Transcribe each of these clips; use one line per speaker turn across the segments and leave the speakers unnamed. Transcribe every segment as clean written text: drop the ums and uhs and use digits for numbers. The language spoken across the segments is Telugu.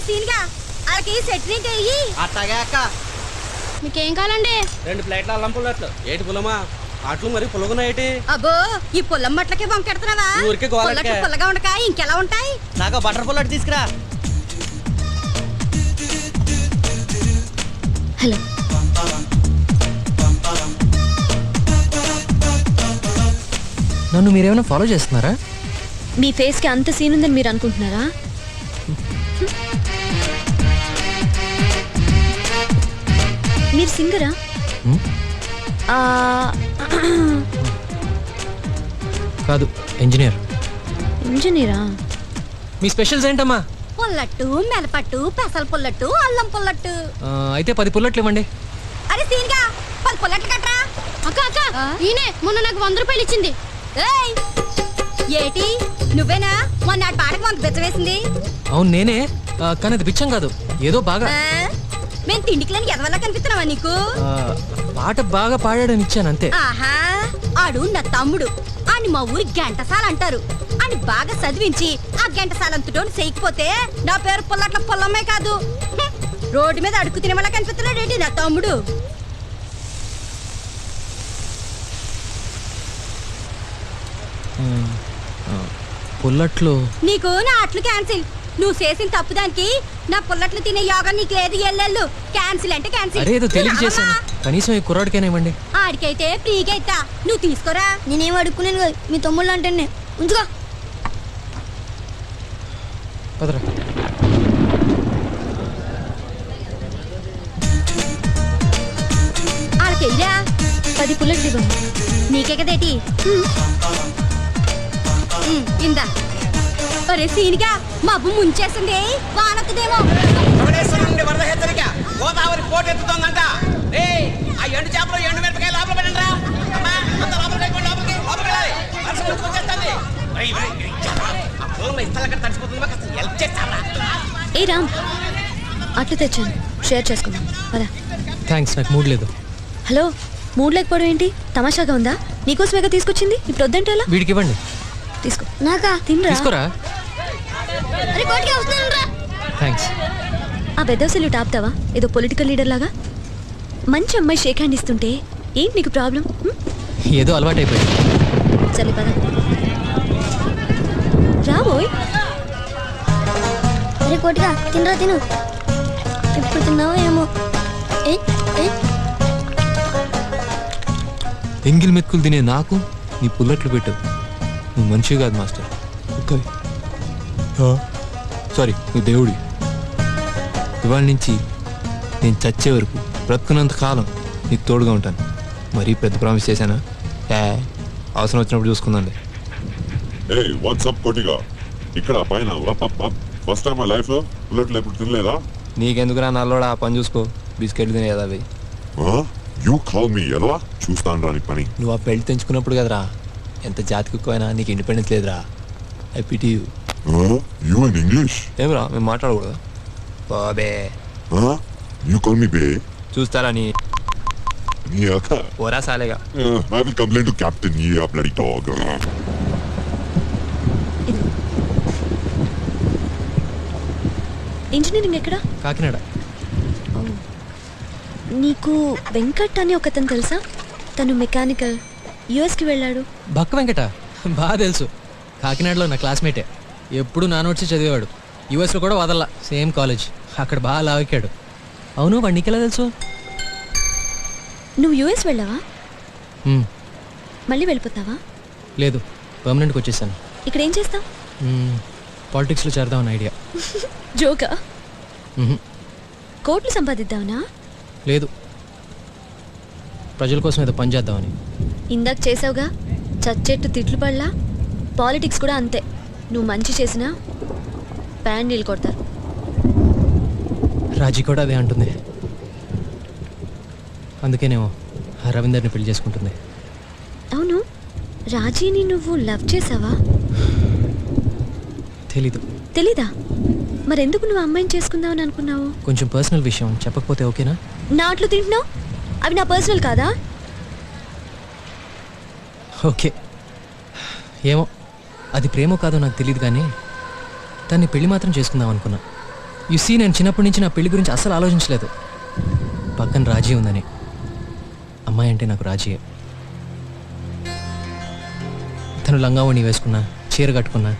సీన్గా వాళ్ళకి చట్నీ చెయ్యి.
అట్టాగే అక్క.
మీకేం కావాలండి?
2 ప్లేట్ల అల్లం పుల్లట్లు. ఏటి పుల్లమా? అట్లు మరి పుల్లగున్నాయేటి?
అబ్బో ఈ పుల్లం మట్లకే వంకెడుతున్నావా?
ఊరికే గోలకే.
పుల్లగా ఉండక ఇంకెలా ఉంటాయి?
నాకు బటర్ పుల్లట్ తీసుకురా.
హలో,
నన్ను మీరేమైనా ఫాలో చేస్తున్నారా?
మీ ఫేస్కి అంత సీన్ ఉందని మీరు అనుకుంటున్నారా? మీరు సింగరా?
కాదు, ఇంజనీర్.
ఇంజనీరా?
మీ స్పెషల్స్ ఏంటమ్మా?
పుల్లట్టు, మెలపట్టు, పెసల పుల్లట్టు, అల్లం పుల్లట్టు.
అయితే 10 పుల్లట్లు ఇవ్వండి.
అరే సీన్గా 10 పుల్లట్లు కట్రా.
అక్క అక్క, ఈయనే మొన్న నాకు 100 రూపాయలు ఇచ్చింది.
ఏయ్ ఏటి నువ్వేనా మొన్న నాటి పాటకు మనకు బెచ్చవేసింది?
అవును నేనే, కానీ అది బిచ్చం కాదు, ఏదో బాగా
మేము తిండికిలని ఎదవల్లా కనిపిస్తున్నావా నీకు?
పాట బాగా పాడాడని ఇచ్చాను అంతే.
ఆహా, ఆడు నా తమ్ముడు. అని మా ఊరి గంటసాల అంటారు. అని బాగా చదివించి ఆ గంటసాలంతటోని చేయకపోతే నా పేరు పుల్లట్ల పొల్లమ్మే కాదు. రోడ్డు మీద అడుగు తినమలా కనిపిస్తున్నాడు ఏంటి నా తమ్ముడు?
పుల్లట్లు
నీకు నా అట్లు క్యాన్సిల్. నువ్వు చేసిన తప్పు దానికి నా పుల్లట్లు తినే యోగా నీకు లేదు. ఎల్లెళ్ళు క్యాన్సిల్ అంటే క్యాన్సిల్.
అరే ఏదో తెలియక చేశాను, కనీసం ఈ కుర్రాడికైనా ఇవ్వండి.
ఆడికైతే ఫ్రీగా ఇస్తా, నువ్వు తీసుకోరా.
నేనేం అడుక్కునేను కదా, మీ తమ్ముళ్ళు అంటే ఉంచుకో.
పదరా.
ఆడికెయ్యరా.
10 పుల్లట్లు ఇవ్వండి.
నీకే కదేటి ఇందా. ఒరే సీనిగా మబ్బు ముంచేసింది, వానొక్కదేమో.
వరద హెచ్చరిక. గోదావరి పోటు ఎత్తుతోందంట. ఆ ఎండు చేపలు ఎండు మిరపకాయ లోపల పెట్టండి రా.
ఏ రామ్, అట్లు తెచ్చాను, షేర్ చేసుకుందాం పదా.
థ్యాంక్స్, నాకు మూడ్ లేదు.
హలో, మూడ్ లేకపోవడం ఏంటి? తమాషాగా ఉందా? నీకోసమేగా తీసుకొచ్చింది, ఇప్పుడు వద్దంటే ఎలా?
వీడికి ఇవ్వండి.
తీసుకో. నాకా? తినరా?
తీసుకోరా. థ్యాంక్స్.
ఆ పెద్దవసలు ఆపుతావా? ఏదో పొలిటికల్ లీడర్ లాగా. మంచి అమ్మాయి షేక్ హ్యాండ్ ఇస్తుంటే ఏంటి నీకు ప్రాబ్లం?
ఏదో అలవాటు అయిపోయింది.
సరే పద. రాబోయ్.
అరే కోటిగా తినరా, తిను. ఎప్పుడు తిన్నావో ఏమో.
ఎంగిల్ మెతుకులు తినే నాకు నీ పుల్లట్లు పెట్టు. నువ్వు మనిషి కాదు మాస్టర్, సారీ నువ్వు దేవుడి. ఇవాళ నుంచి నేను చచ్చే వరకు బ్రతుకున్నంత కాలం నీకు తోడుగా ఉంటాను. మరీ పెద్ద ప్రామిస్ చేశానా? అవసరం వచ్చినప్పుడు చూసుకుందండి.
వాట్సాప్ కోటిగా ఇక్కడ పైన ఫస్ట్ టైం లైఫ్ లో బుల్లెట్లు ఎప్పుడు తినలేదా?
నీకెందుకురా నల్లోడా, పని చూసుకో. బిస్కెట్లు తినేదా అవి?
యూ కాల్ మీ ఎలా చూస్తాను రాని పని.
నువ్వు ఆ బెల్ట్ తెంచుకున్నప్పుడు కదరా ఎంత జాతి కుక్కైనా నీకు ఇండిపెండెన్స్ లేదురా. I pity you.
You in English?
ఏమరా మేము మాట్లాడకూడదా? బాబే
యూ కాల్ మీ బే.
చూస్తారా నీ
అక్క
ఓరా సాలేగా.
I will complaint to captain ఈ బ్లడీ డాగ్.
ఇంజనీరింగ్ ఎక్కడ?
కాకినాడ.
నీకు వెంకట్ అని ఒకతను తెలుసా? తను మెకానికల్, యుఎస్కి వెళ్ళాడు.
బక్క వెంకట బాగా తెలుసు, కాకినాడలో నా క్లాస్మేటే. ఎప్పుడు నా నోట్స్ చదివేవాడు. యుఎస్లో కూడా వదల్లా, సేమ్ కాలేజ్. అక్కడ బాగా లావెక్కాడు. అవును, వాడు నీకెలా తెలుసు?
నువ్వు యుఎస్ వెళ్ళావా? మళ్ళీ వెళ్ళిపోతావా?
లేదు, పర్మనెంట్కి వచ్చేసాను.
ఇక్కడ ఏం చేస్తావు?
పాలిటిక్స్లో చేరదామని ఐడియా.
జోకా? కోట్లు సంపాదిద్దావునా?
లేదు, ప్రజల కోసం ఏదో పని చేద్దామని.
ఇందాక చేసావుగా, చచ్చెట్టు తిట్లు పడలా. పాలిటిక్స్ కూడా అంతే, నువ్వు మంచి చేసినా ప్యాండీలు కొడతారు.
రాజీ కూడా అదే అంటుంది. అందుకేనేమో రవీందర్ని పెళ్లి చేసుకుంటుంది.
అవును, రాజీని నువ్వు లవ్ చేసావా?
తెలీదు.
తెలీదా? మరెందుకు నువ్వు అమ్మాయిని చేసుకుందామని అనుకున్నావు?
కొంచెం పర్సనల్ విషయం, చెప్పకపోతే ఓకేనా?
నా అట్లు తింటున్నావు, అవి నా పర్సనల్ కాదా?
ఓకే, ఏమో అది ప్రేమో కాదో నాకు తెలియదు, కానీ తన్ని పెళ్లి మాత్రం చేసుకుందాం అనుకున్నా. యుసీ నేను చిన్నప్పటి నుంచి నా పెళ్లి గురించి అస్సలు ఆలోచించలేదు. పక్కన రాజీ ఉందని. అమ్మాయి అంటే నాకు రాజీయే. తను లంగా ఓణి వేసుకున్నా, చీర కట్టుకున్నా,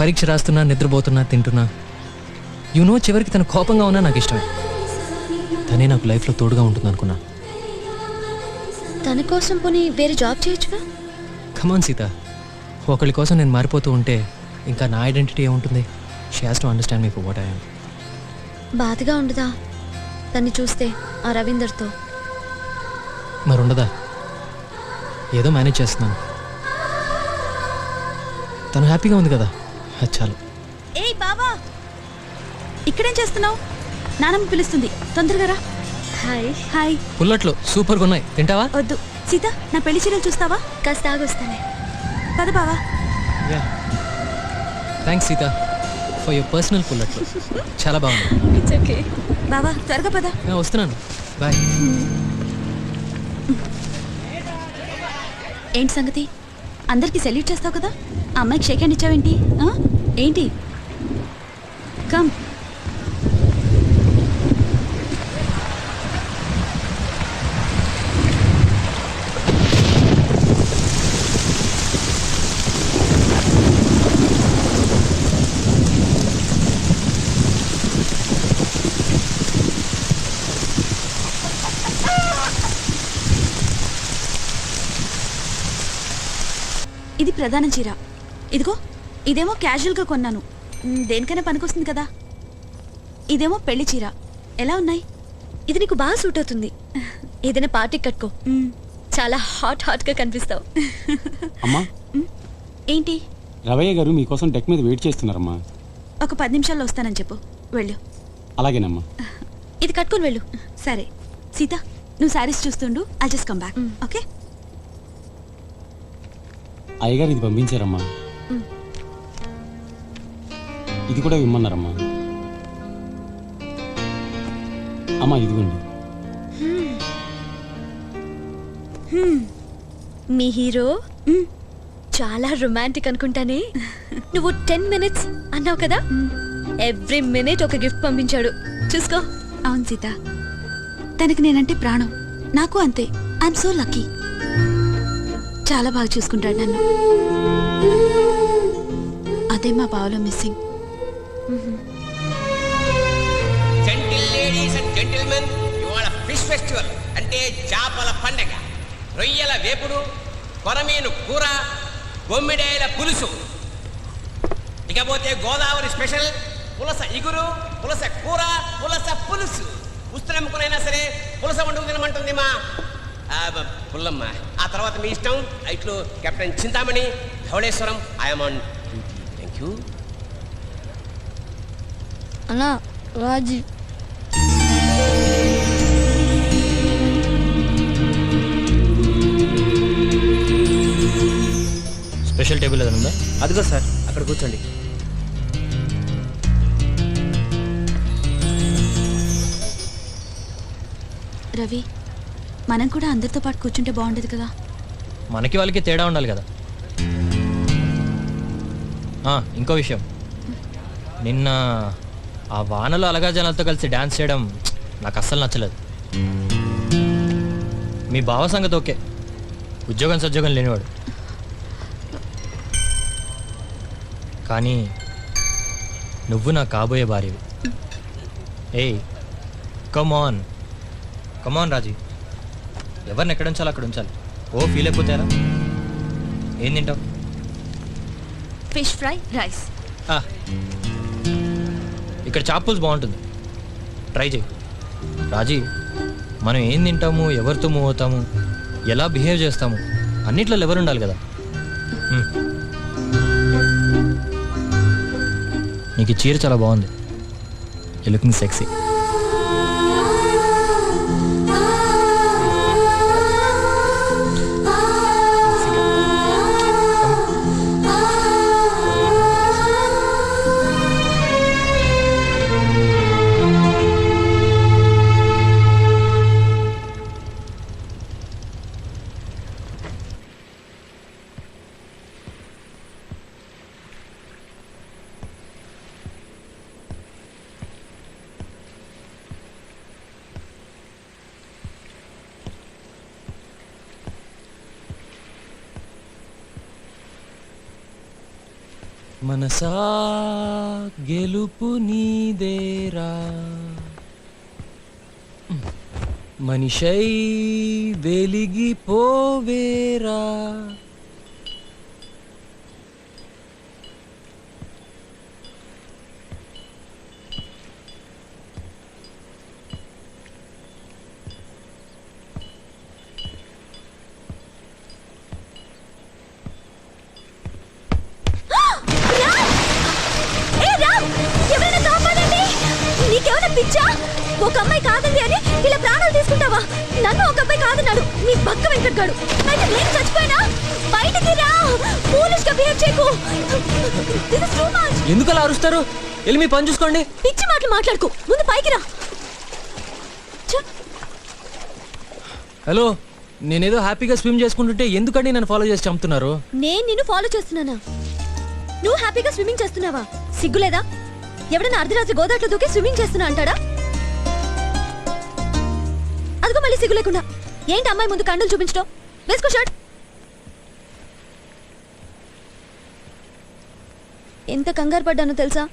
పరీక్ష రాస్తున్నా, నిద్రపోతున్నా, తింటున్నా, చివరికి తను కోపంగా ఉన్నా నాకు ఇష్టమే. తనే నాకు లైఫ్లో తోడుగా ఉంటుంది అనుకున్నా.
తన కోసం పోనీ వేరే జాబ్ చేయొచ్చుగా.
కమాన్ సీత, ఒకరి కోసం నేను మారిపోతూ ఉంటే ఇంకా నా ఐడెంటిటీ ఏముంటుంది? She has to understand me for what I am.
బాధగా ఉండదా తన్ని చూస్తే ఆ రవీందర్తో?
మరి ఉండదా? ఏదో మేనేజ్ చేస్తున్నాను. తను హ్యాపీగా ఉంది కదా, అది చాలు.
ఏయ్ బావా, ఇక్కడేం చేస్తున్నావు? నానమ్మ పిలుస్తుంది, తొందరగా రా.
హాయ్.
హాయ్.
పుల్లట్లు సూపర్గా ఉన్నాయి, తింటావా?
వద్దు సీత, నా పెళ్లి చీరలు చూస్తావా?
కాస్త ఆగొస్తానే.
పద బావా.
Yeah, thanks Sita for your personal పుల్లట్లు. చాలా బాగుంది.
It's okay.
బావా త్వరగా పద.
వస్తున్నాను, బాయ్.
ఏంటి సంగతి? అందరికి సెల్యూట్ చేస్తావు కదా, ఆ అమ్మాయికి షేక్ హ్యాండ్ ఇచ్చావేంటి? ఏంటి? కమ్. ఇది ప్రధాన చీర. ఇదిగో ఇదేమో క్యాజువల్గా కొన్నాను, దేనికైనా పనికొస్తుంది కదా. ఇదేమో పెళ్లి చీర. ఎలా ఉన్నాయి?
ఇది నీకు బాగా సూట్ అవుతుంది. ఏదైనా పార్టీకి కట్టుకో, చాలా హాట్గా కనిపిస్తావు.
అమ్మా,
ఏంటి?
రవయ్య గారు మీకోసం డెక్ మీద వెయిట్ చేస్తున్నారమ్మా.
ఒక 10 నిమిషాల్లో వస్తానని చెప్పు, వెళ్ళు.
అలాగేనమ్మా.
ఇది కట్టుకొని వెళ్ళు.
సరే సీత, నువ్వు శారీస్ చూస్తుండు, I'll just come back. Okay?
అయ్యగారు ఇది పంపించారమ్మా. ఇది కూడా ఇమ్మన్నారమ్మా. అమ్మా ఇదిగోండి.
మీ హీరో చాలా రొమాంటిక్ అనుకుంటానే. నువ్వు 10 minutes అన్నావు కదా, ఎవ్రీ మినిట్ ఒక గిఫ్ట్ పంపించాడు, చూసుకో.
అవును సీత, తనకి నేనంటే ప్రాణం. నాకు అంతే. I'm so lucky. చాలా బాగా చూసుకుంటాడు నన్ను. అదే మా బావలో missing.
Gentle ladies and gentlemen, ఇవాళ ఫిష్ ఫెస్టివల్ అంటే చేపల పండగ. రొయ్యల వేపుడు, కొరమీను కూర, బొమ్మిడాయల పులుసు, ఇకపోతే గోదావరి స్పెషల్ పులస ఇగురు, పులస కూర, పులస పులుసు. ఉస్తునమ్ముకునైనా సరే పులస వండుకు తినమంటుంది మా పుల్లమ్మ. ఆ తర్వాత మీ ఇష్టం. ఇట్లు captain Chintamani, Dowleswaram. I'm on duty. Thank you.
అన్నా రాజీ.
స్పెషల్ టేబుల్ ఏదైనా ఉందా?
అదిగో సార్, అక్కడ కూర్చోండి.
రవి, మనం కూడా అందరితో పాటు కూర్చుంటే బాగుండేది కదా.
మనకి వాళ్ళకి తేడా ఉండాలి కదా. ఇంకో విషయం, నిన్న ఆ వానలో అలగా జనాలతో కలిసి డ్యాన్స్ చేయడం నాకు అస్సలు నచ్చలేదు. మీ బావ సంగతి ఓకే, ఉద్యోగం సద్యోగం లేనివాడు. కానీ నువ్వు నా కాబోయే భార్యవి. ఏయ్, కమాన్ కమాన్ రాజీ, ఎవరిని ఎక్కడ ఉంచాలో అక్కడ ఉంచాలి. ఓ ఫీల్ అయిపోతారా? ఏం తింటావు?
Fish fry, rice.
ఇక్కడ చాపుల్స్ బాగుంటుంది, ట్రై చేయి. రాజీ, మనం ఏం తింటాము, ఎవరితో మూవ్ అవుతాము, ఎలా బిహేవ్ చేస్తాము, అన్నిట్లో ఎవరు ఉండాలి కదా. నీకు ఈ చీర చాలా బాగుంది. You looking sexy. మనసా గెలుపు నీదేరా, మనిషై వెలిగిపోవేరా.
నీకేమైనా పిచ్చా? ఒక అమ్మాయి కాదండి అని ఇలా ప్రాణాలు తీసుకుంటావా? నన్ను ఒక అబ్బాయి కాదన్నాడు నీ బక్క వెంకట్గాడు. అయితే నేను చచ్చిపోయినా బయటికి రా. ఫూలిష్ గా బిహేవ్ చేయకు. This is too much.
ఎందుకు అలా అరుస్తారు? వెళ్ళి మీ పని చూసుకోండి.
పిచ్చి మాటలు మాట్లాడుకో, ముందు పైకి రా.
హలో, నేనేదో హ్యాపీగా స్విమ్ చేసుకుంటుంటే ఎందుకండి నన్ను ఫాలో చేసి చంపుతున్నారు?
నేను నిన్ను ఫాలో చేస్తున్నానా? నువ్వు హ్యాపీగా స్విమ్మింగ్ చేస్తున్నావా? సిగ్గులేదా? ఎవడన్నా అర్ధరాత్రి గోదాట్లో దూకి స్విమ్మింగ్ చేస్తున్నా అంటాడా? అదిగో మళ్ళీ సిగ్గు లేకుండా ఏంటి అమ్మాయి ముందు కండలు చూపించడం? వేసుకో షర్ట్. ఎంత కంగారు పడ్డానో తెలుసా?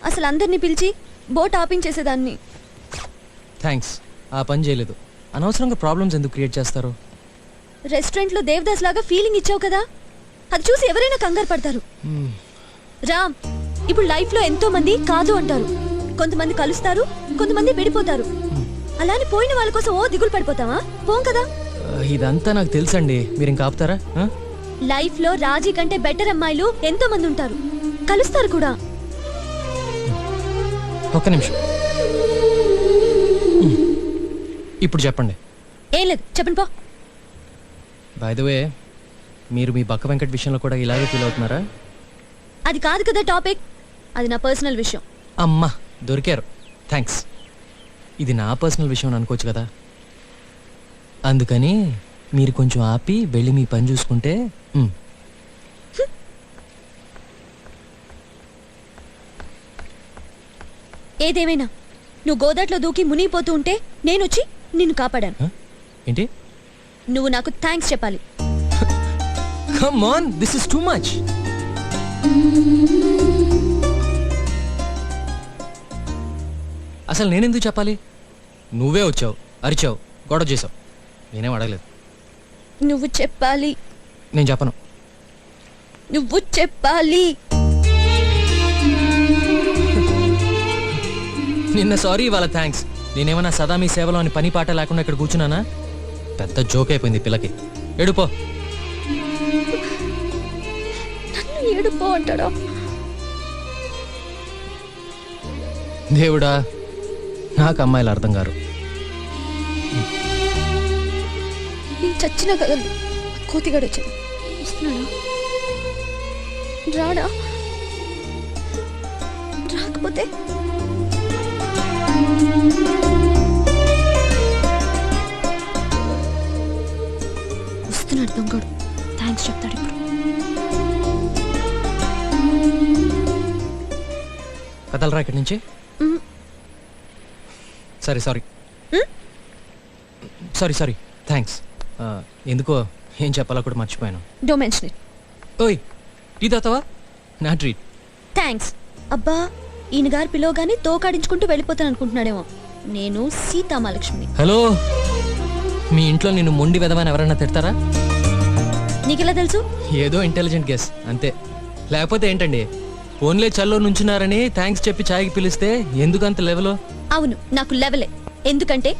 అసలు అందరినీ పిలిచి బోట్ ఆపించేసేదాన్ని.
థ్యాంక్స్, ఆ పని చేయలేదు. అనవసరంగా ప్రాబ్లమ్స్ ఎందుకు క్రియేట్ చేస్తారు?
రెస్టారెంట్లో దేవదాస్ లాగా ఫీలింగ్ ఇచ్చావు కదా, అది చూసి ఎవరైనా కంగారు పడతారు. రామ్, ఇప్పుడు లైఫ్ లో ఎంతో మంది కాదు అంటారు. కొంతమంది కలుస్తారు, కొంతమంది విడిపోతారు. అలానే పోయిన వాళ్ళ కోసం ఓ దిగులు పడిపోతావా? పోం కదా.
ఇదంతా నాకు తెలుసండి, మీరు ఇంకా ఆపుతారా?
లైఫ్ లో రాజీ కంటే బెటర్ అమ్మాయిలు ఎంతో మంది ఉంటారు, కలుస్తారు కూడా.
ఒక్క నిమిషం, ఇప్పుడు చెప్పండి.
ఏం లేదు, చెప్పండి పో.
బై ద వే, మీరు మీ బక్క వెంకట్ విషయంలో కూడా ఇలాగే ఫీల్ అవుతున్నారా?
అది కాదు కదా టాపిక్, అది నా పర్సనల్ విషయం.
అమ్మా దొరికారు, థ్యాంక్స్. ఇది నా పర్సనల్ విషయం అని అనుకోవచ్చు కదా, అందుకని మీరు కొంచెం ఆపి వెళ్ళి మీ పని చూసుకుంటే.
ఏదేమైనా నువ్వు గోదాట్లో దూకి మునిగిపోతూ ఉంటే నేనొచ్చి నిన్ను కాపాడాను.
ఏంటి?
నువ్వు నాకు థ్యాంక్స్ చెప్పాలి.
Come on, this is too much. అసలు నేనెందుకు చెప్పాలి? నువ్వే వచ్చావు, అరిచావు, గొడవ చేసావు, నేనేం అడగలేదు.
నువ్వు చెప్పాలి.
నేను చెప్పను.
నువ్వు చెప్పాలి.
నిన్న సారీ, ఇవాళ థ్యాంక్స్. నేనేమన్నా సదా మీ సేవలో అని పని పాట లేకుండా ఇక్కడ కూర్చున్నానా? పెద్ద జోక్ అయిపోయింది పిల్లకి. ఎడుపో.
నన్ను ఏడుపో అంటాడా?
దేవుడా, నాకు అమ్మాయిలు అర్థం కారు.
నేను చచ్చిన కదలు. కోతిగాడు వచ్చాడు, వస్తున్నాడా? రాడా? రాకపోతే వస్తున్నాడు దొంగడు. థ్యాంక్స్ చెప్తాడు ఇప్పుడు.
కదలరా ఇక్కడి నుంచి. సరే సారీ సారీ సారీ థ్యాంక్స్. ఎందుకో ఏం చెప్పాలో కూడా మర్చిపోయాను.
Don't mention it.
ఓయ్, టీ తాతావా? నా ట్రీట్.
థ్యాంక్స్. అబ్బా, ఈయన గారు పిలవగానే తోకాడించుకుంటూ వెళ్ళిపోతాను అనుకుంటున్నాడేమో. నేను సీతామహాలక్ష్మిని.
హలో, మీ ఇంట్లో నిన్ను మొండి వెదవని ఎవరైనా తిడతారా?
నీకెలా తెలుసు?
ఏదో ఇంటెలిజెంట్ గెస్ అంతే. లేకపోతే ఏంటండి, ఫోన్లే చల్లో నుంచున్నారని థ్యాంక్స్ చెప్పి ఛాయ్కి పిలిస్తే ఎందుకంత లెవెల్?
అవును, నాకు లెవెలే. ఎందుకంటే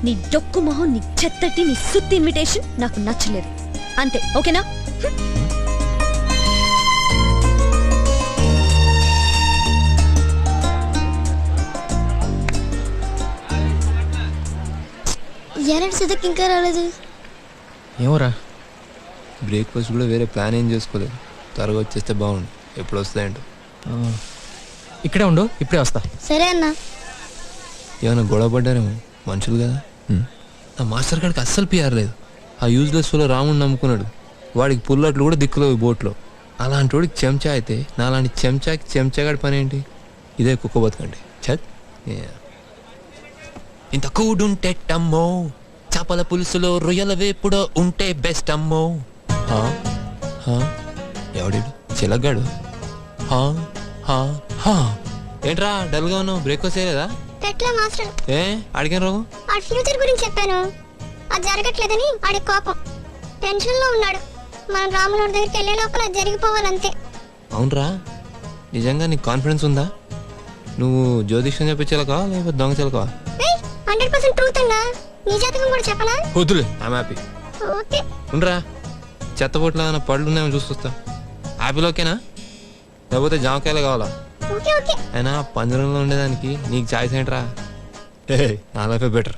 నీ డొక్కు మొహం, నీ చెత్తటి, నీ సుత్తి ఇన్విటేషన్ నాకు నచ్చలేదు. అంతే, ఓకేనా?
ఎలాంటి సిద్ధకి ఇంకా రాలేదు?
ఏమోరా,
బ్రేక్ఫాస్ట్ కూడా వేరే ప్లాన్ ఏం చేసుకోలేదు. త్వరగా వచ్చేస్తే బాగుండు. ఎప్పుడు వస్తాయంటో.
ఇక్కడే ఉండు, ఇప్పుడే వస్తా.
సరే అన్న.
ఏమైనా గొడవ పడ్డారేమో, మనుషులు కదా. ఆ మాస్టర్ గారికి అస్సలు పిఆర్ లేదు. ఆ యూజ్లెస్ ఫుల్లో రాముడు నమ్ముకున్నాడు. వాడికి పుల్లట్లు కూడా దిక్కులేవు బోట్లో. అలాంటి వాడికి చెంచా అయితే నాలాంటి చెంచాకి చెంచాగాడి పని ఏంటి? ఇదే కుక్క బతుకండి. చత్ ఇంత కూడుంటెట్టమ్మో, చేపల పులుసులో రొయ్యల వేపుడో ఉంటే బెస్ట్ అమ్మో. ఎవడు చిలగ్గాడు? హా హా హా ఏంట్రా డల్గా ఉన్నావు? బ్రేక్ఫాస్ట్ చేయలేదా?
పెట్టలే మాస్టర్.
ఏ అడిగాను రోగం?
ఆ ఫ్యూచర్ గురించి చెప్పాను, అది జరగట్లేదని ఆడి కోపం. టెన్షన్ లో ఉన్నాడు. మనం రాములూరి దగ్గరికి వెళ్ళే లోపల అది జరిగిపోవాలంతే.
అవునరా, నిజంగా నీకు కాన్ఫిడెన్స్ ఉందా? నువ్వు జ్యోతిష్యం చెప్పించాలకా లేకపోతే దొంగ చిలకవా?
100% ట్రూత్ అన్నా. నీ జాతకం కూడా చెప్పనా?
వద్దులే, ఐమ్ హ్యాపీ.
ఓకే.
ఉండరా, చెత్తపోట్ల ఏమైనా పళ్ళు ఉన్నాయో చూసొస్తా. యాపిల్ ఓకేనా లేకపోతే జామకాయలు కావాలా?
Okay okay.
అయినా పంజరంలో ఉండేదానికి నీకు చాయిస్ ఏంట్రా? నా లైఫే బెటర్.